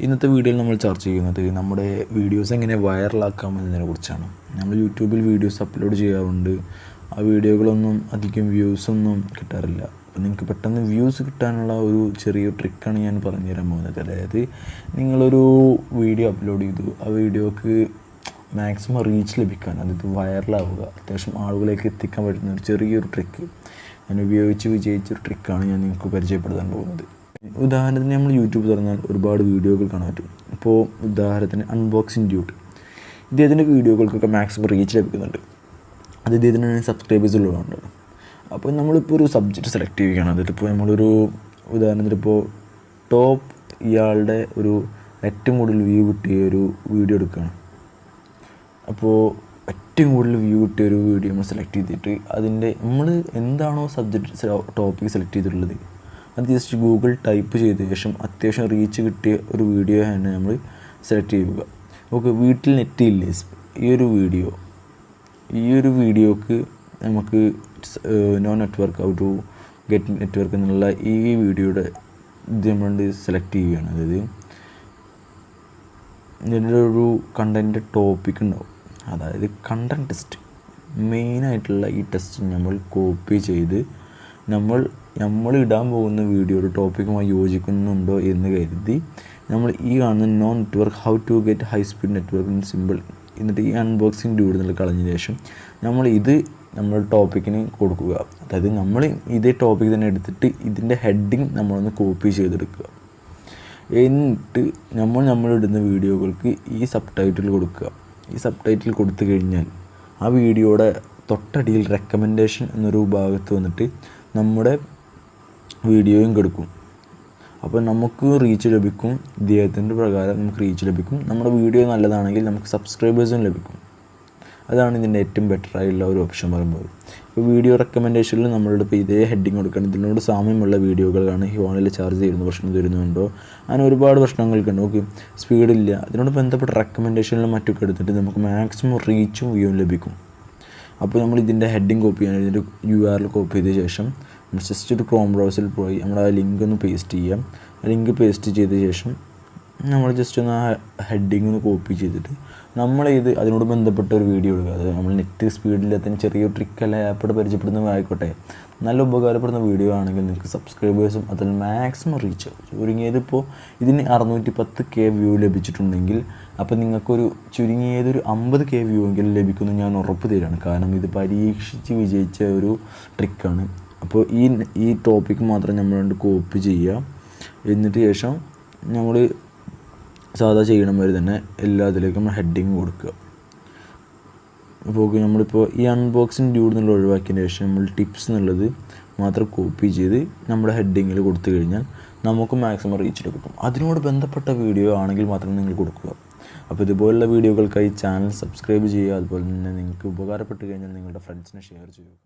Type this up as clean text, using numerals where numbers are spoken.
ഇന്നത്തെ വീഡിയോയിൽ നമ്മൾ ചർച്ച ചെയ്യുന്നത് നമ്മുടെ വീഡിയോസ് എങ്ങനെ വൈറലാക്കാം എന്നതിനെക്കുറിച്ചാണ്. നമ്മൾ യൂട്യൂബിൽ വീഡിയോസ് അപ്ലോഡ് ചെയ്യാറുണ്ട്. ആ വീഡിയോകളൊന്നും അധികം വ്യൂസൊന്നും കിട്ടാറില്ല. അപ്പോൾ നിങ്ങൾക്ക് പെട്ടെന്ന് വ്യൂസ് കിട്ടാനുള്ള ഒരു ചെറിയ ട്രിക്കാണ് ഞാൻ പറഞ്ഞു തരാൻ പോകുന്നത്. അതായത് നിങ്ങളൊരു വീഡിയോ അപ്ലോഡ് ചെയ്തു, ആ വീഡിയോക്ക് മാക്സിമം റീച്ച് ലഭിക്കാൻ, അതായത് വൈറലാവുക, അത്യാവശ്യം ആളുകളിലേക്ക് എത്തിക്കാൻ പറ്റുന്ന ഒരു ചെറിയൊരു ട്രിക്ക് ഞാൻ ഉപയോഗിച്ച് വിജയിച്ചൊരു ട്രിക്കാണ് ഞാൻ നിങ്ങൾക്ക് പരിചയപ്പെടുത്താൻ പോകുന്നത്. ഉദാഹരണത്തിന് നമ്മൾ യൂട്യൂബ് തുറന്നാൽ ഒരുപാട് വീഡിയോകൾ കാണാൻ പറ്റും. ഇപ്പോൾ ഉദാഹരണത്തിന് അൺബോക്സിങ് ഡ്യൂട്ട്, ഇദ്ദേഹത്തിൻ്റെ വീഡിയോകൾക്കൊക്കെ മാക്സിമം റീച്ച് ലഭിക്കുന്നുണ്ട്. അത് ഇദ്ദേഹത്തിന് സബ്സ്ക്രൈബേഴ്സ് ഉള്ളതുകൊണ്ടാണ്. അപ്പോൾ നമ്മളിപ്പോൾ ഒരു സബ്ജക്റ്റ് സെലക്ട് ചെയ്യുകയാണ്. അതിലിപ്പോൾ നമ്മളൊരു ഉദാഹരണത്തിന് ഇപ്പോൾ ടോപ്പ് ഇയാളുടെ ഒരു ഏറ്റവും കൂടുതൽ വ്യൂ കിട്ടിയ ഒരു വീഡിയോ എടുക്കുകയാണ്. അപ്പോൾ ഏറ്റവും കൂടുതൽ വ്യൂ കിട്ടിയ ഒരു വീഡിയോ നമ്മൾ സെലക്ട് ചെയ്തിട്ട് അതിൻ്റെ നമ്മൾ എന്താണോ സബ്ജക്റ്റ് ടോപ്പിക് സെലക്ട് ചെയ്തിട്ടുള്ളത് അത് ജസ്റ്റ് ഗൂഗിൾ ടൈപ്പ് ചെയ്ത ശേഷം അത്യാവശ്യം റീച്ച് കിട്ടിയ ഒരു വീഡിയോ ആണ് നമ്മൾ സെലക്ട് ചെയ്യുക. ഓക്കെ, വീട്ടിൽ നെറ്റ് ഇല്ലേ, ഈ ഒരു വീഡിയോക്ക് നമുക്ക് no network, how to get network എന്നുള്ള ഈ വീഡിയോയുടെ ഇത് നമ്മൾ സെലക്ട് ചെയ്യുകയാണ്. അതായത് ഇതിൻ്റെ ഒരു കണ്ടൻറ്റ് ടോപ്പിക് ഉണ്ടാവും, അതായത് കണ്ടൻറ്റ് ടെസ്റ്റ്. മെയിനായിട്ടുള്ള ഈ ടെസ്റ്റ് നമ്മൾ കോപ്പി ചെയ്ത് നമ്മൾ ഇടാൻ പോകുന്ന വീഡിയോയുടെ ടോപ്പിക്കുമായി യോജിക്കുന്നുണ്ടോ എന്ന് കരുതി നമ്മൾ ഈ കാണുന്ന no network, how to get high speed network in simple, എന്നിട്ട് ഈ അൺബോക്സിങ് ഡ്യൂഡ് എന്നുള്ള കളഞ്ഞ ശേഷം നമ്മൾ ഇത് നമ്മുടെ ടോപ്പിക്കിന് കൊടുക്കുക. അതായത് നമ്മൾ ഇതേ ടോപ്പിക്ക് തന്നെ എടുത്തിട്ട് ഇതിൻ്റെ ഹെഡിങ് നമ്മളൊന്ന് കോപ്പി ചെയ്തെടുക്കുക. എന്നിട്ട് നമ്മളിടുന്ന വീഡിയോകൾക്ക് ഈ സബ് ടൈറ്റിൽ കൊടുക്കുക. ഈ സബ് ടൈറ്റിൽ കൊടുത്തു കഴിഞ്ഞാൽ ആ വീഡിയോയുടെ തൊട്ടടിയിൽ റെക്കമെൻഡേഷൻ എന്നൊരു ഭാഗത്ത് വന്നിട്ട് നമ്മുടെ വീഡിയോയും കൊടുക്കും. അപ്പോൾ നമുക്ക് റീച്ച് ലഭിക്കും. ഇദ്ദേഹത്തിൻ്റെ പ്രകാരം നമുക്ക് റീച്ച് ലഭിക്കും. നമ്മുടെ വീഡിയോ നല്ലതാണെങ്കിൽ നമുക്ക് സബ്സ്ക്രൈബേഴ്സും ലഭിക്കും. അതാണ് ഇതിൻ്റെ ഏറ്റവും ബെറ്ററായുള്ള ഒരു ഓപ്ഷൻ പറയുമ്പോൾ. ഇപ്പോൾ വീഡിയോ റെക്കമെൻഡേഷനിൽ നമ്മളുടെ ഇപ്പോൾ ഇതേ ഹെഡിങ് കൊടുക്കണം. ഇതിനോട് സാമ്യമുള്ള വീഡിയോകളാണ് ഈ ഫോണിൽ ചാർജ് ചെയ്യുന്ന പ്രശ്നം തരുന്നുണ്ടോ, അങ്ങനെ ഒരുപാട് പ്രശ്നങ്ങൾക്കുണ്ട്. ഓക്കെ, സ്പീഡില്ല, അതിനോട് ബന്ധപ്പെട്ട റെക്കമെൻഡേഷനിലും മറ്റൊക്കെ എടുത്തിട്ട് നമുക്ക് മാക്സിമം റീച്ചും വ്യൂവും ലഭിക്കും. അപ്പോൾ നമ്മൾ ഇതിൻ്റെ ഹെഡിങ് കോപ്പി ചെയ്യാൻ ഇതിൻ്റെ URL കോപ്പി ചെയ്ത ശേഷം ജസ്റ്റ് ഒരു ക്രോം ബ്രൗസറിൽ പോയി നമ്മൾ ആ ലിങ്ക് ഒന്ന് പേസ്റ്റ് ചെയ്യാം. ആ ലിങ്ക് പേസ്റ്റ് ചെയ്ത ശേഷം നമ്മൾ ജസ്റ്റ് ഒന്ന് ആ ഹെഡിങ് ഒന്ന് കോപ്പി ചെയ്തിട്ട് അതിനോട് ബന്ധപ്പെട്ട ഒരു വീഡിയോ എടുക്കുക. അത് നമ്മൾ നെറ്റ് സ്പീഡിലെത്താൻ ചെറിയൊരു ട്രിക്കല്ല ആപ്പോടെ പരിചയപ്പെടുന്നതായിക്കോട്ടെ, നല്ല ഉപകാരപ്പെടുന്ന വീഡിയോ ആണെങ്കിൽ നിങ്ങൾക്ക് സബ്സ്ക്രൈബേഴ്സും അതിൽ മാക്സിമം റീച്ച് ചുരുങ്ങിയതിപ്പോൾ ഇതിന് 610K വ്യൂ ലഭിച്ചിട്ടുണ്ടെങ്കിൽ അപ്പോൾ നിങ്ങൾക്കൊരു ചുരുങ്ങിയതൊരു 50K വ്യൂ എങ്കിലും ലഭിക്കുമെന്ന് ഞാൻ ഉറപ്പ് തരികയാണ്. കാരണം ഇത് പരീക്ഷിച്ച് വിജയിച്ച ഒരു ട്രിക്കാണ്. അപ്പോൾ ഈ ടോപ്പിക്ക് മാത്രം നമ്മൾ കോപ്പി ചെയ്യുക. എന്നിട്ട് ശേഷം നമ്മൾ സാധാ ചെയ്യണം വരെ തന്നെ എല്ലാത്തിലേക്കും നമ്മൾ ഹെഡിങ് കൊടുക്കുക. അപ്പോൾ നമ്മളിപ്പോൾ ഈ അൺബോക്സിങ് ഡ്യൂഡ് എന്നുള്ള ഒഴിവാക്കിയതിന് ശേഷം നമ്മൾ ടിപ്സ് എന്നുള്ളത് മാത്രം കോപ്പി ചെയ്ത് നമ്മുടെ ഹെഡിങ്ങിൽ കൊടുത്തു കഴിഞ്ഞാൽ നമുക്ക് മാക്സിമം റീച്ച് ലഭിക്കും. അതിനോട് ബന്ധപ്പെട്ട വീഡിയോ ആണെങ്കിൽ മാത്രം നിങ്ങൾ കൊടുക്കുക. അപ്പോൾ ഇതുപോലുള്ള വീഡിയോകൾക്കായി ചാനൽ സബ്സ്ക്രൈബ് ചെയ്യുക. അതുപോലെ തന്നെ നിങ്ങൾക്ക് ഉപകാരപ്പെട്ട് കഴിഞ്ഞാൽ നിങ്ങളുടെ ഫ്രണ്ട്സിനെ ഷെയർ ചെയ്യുക.